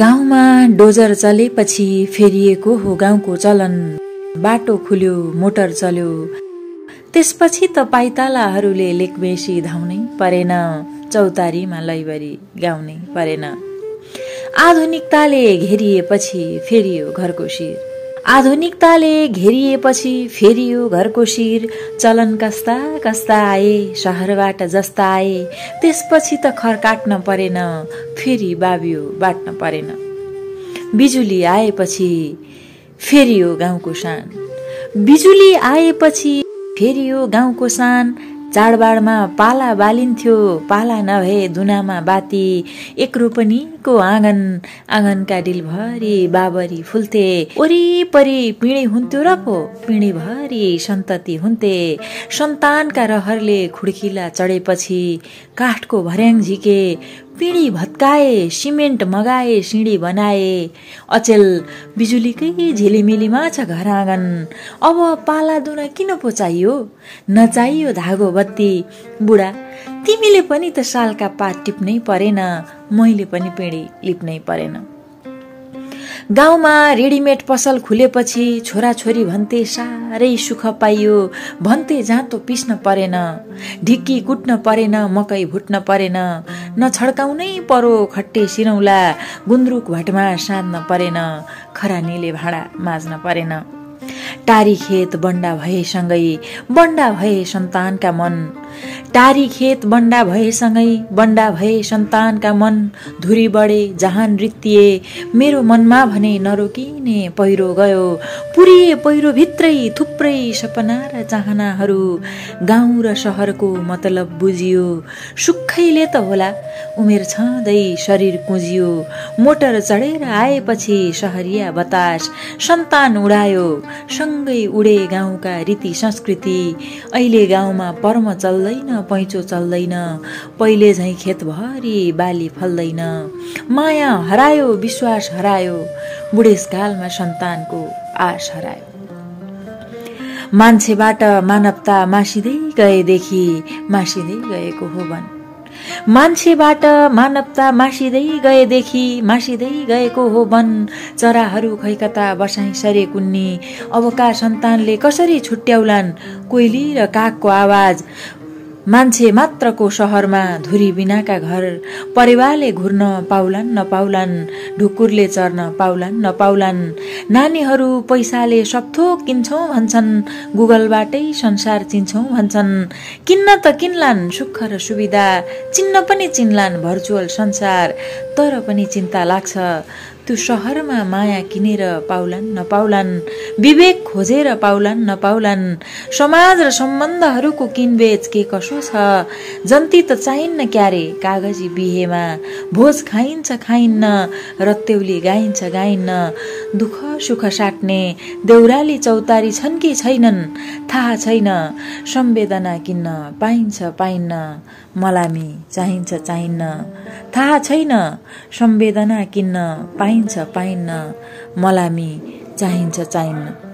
गाउँमा डोजर चलेपछि फेरिएको हो गाउँको चलन। बाटो खुल्यो, मोटर चल्यो, त्यसपछि त पाइतालाहरूले लेकमेसी धाउनै परेन, चौतारीमा लैबरी गाउनै परेन। आधुनिकताले घेरिएपछि फेरियो घरको शिर। आधुनिकताले घेरिएपछि फेरियो घरको शिर। चलन कस्ता कस्ता आए, शहरबाट जस्ता आए, त्यसपछि त खर काट्न परेन, फेरि बाबियो बाट्न परेन। बिजुली आएपछि फेरियो गाउँको शान। बिजुली आएपछि फेरियो गाउँको शान। चाडबाडमा पाला बालिन्थ्यो, पाला नभए दुनामा बाती। एक रोपनीको आँगन, आँगनका डिलभरि बाबरी फुल्थे। वरिपरि पिँढी हुन्थ्यो र पो, पिँढीभरि सन्तति हुन्थे। सन्तानका रहरले खुड्किला चढेपछि काठको भर्याङ झिके। पिँढी भत्काए, सिमेन्ट मगाए, सिँढी बनाए। अचेल बिजुलीकै झिलिमिलीमा छ घर आँगन। अब पाला दुना किन पो चाहियो, नचाहियो धागो बत्ती। बुढा तिमीले पनि त सालका पात टिप्नै परेन, मैले पनि पिँढी लिप्नै परेन। गाउँमा रेडिमेड पसल खुलेपछि छोराछोरी भन्थे साह्रै सुख पाइयो। भन्थे जाँतो पिस्न परेन, ढिक्की कुट्न परेन, मकै भुट्न परेन। न छड्काउनै परो खट्टे सिरौला, गुन्द्रुक भटमा साध्न परेन, खरानीले भाँडा माझ्न परेन। टारी खेत बन्डा भएसँगै बन्डा भए सन्तानका मन। टारी खेत बन्डा भएसँगै बन्डा भए सन्तानका मन। धुरी बढे जहान रित्तिए, मेरो मनमा भने नरोकिने पहिरो गयो। पुरिए पहिरो भित्रै थुप्रै सपना र चाहनाहरू। गाउँ र शहरको मतलब बुझियो, सुखैले त होला उमेर छँदै शरीर कुँजियो। मोटर चढेर आएपछि सहरिया बतास, सन्तान उडायो सँगै उडे गाउँका रीति संस्कृति। अहिले गाउँमा पर्म चल्दैन, पैँचो चल्दैन, पहिले झैँ खेतभरि बाली फल्दैन। माया हरायो, विश्वास हरायो, बुढेसकालमा सन्तानको आश हरायो। मान्छेबाट मानवता मासिँदै गएदेखि मासिँदै गएको हो वन। मान्छेबाट मानवता मासिँदै गएदेखि मासिँदै गएको हो वन। चराहरू खै कता बसाइ सरे कुन्नी, अबका सन्तानले कसरी छुट्याउलान् कोइली र कागको आवाज। मान्छे मात्रको शहरमा धुरी बिनाका घर। परिवारले घुर्न पाउलान् नपाउलान्, ढुकुरले चर्न पाउलान् नपाउलान्। नानीहरू पैसाले सबथोक किन्छौँ भन्छन्, गुगलबाटै संसार चिन्छौँ भन्छन्। किन्न त किन्लान् सुख र सुविधा, चिन्न पनि चिन्लान् भर्चुअल संसार। तर पनि चिन्ता लाग्छ त्यो शहरमा माया किनेर पाउलान् नपाउलान्, विवेक खोजेर पाउलान् नपाउलान्। समाज र सम्बन्धहरूको किनबेच के कसो छ, जन्ती त चाहिन्न क्यारे कागजी बिहेमा। भोज खाइन्छ खाइन्न, रत्तेउली गाइन्छ गाइन्न। दुःख सुख साट्ने देउराली चौतारी छन् कि छैनन् थाहा छैन। संवेदना किन्न पाइन्छ पाइन्न, मलामी चाहिन्छ चाहिन्न थाहा छैन। संवेदना किन्न पाइन्छ पाइन्न, मलामी चाहिन्छ चाहिन्न।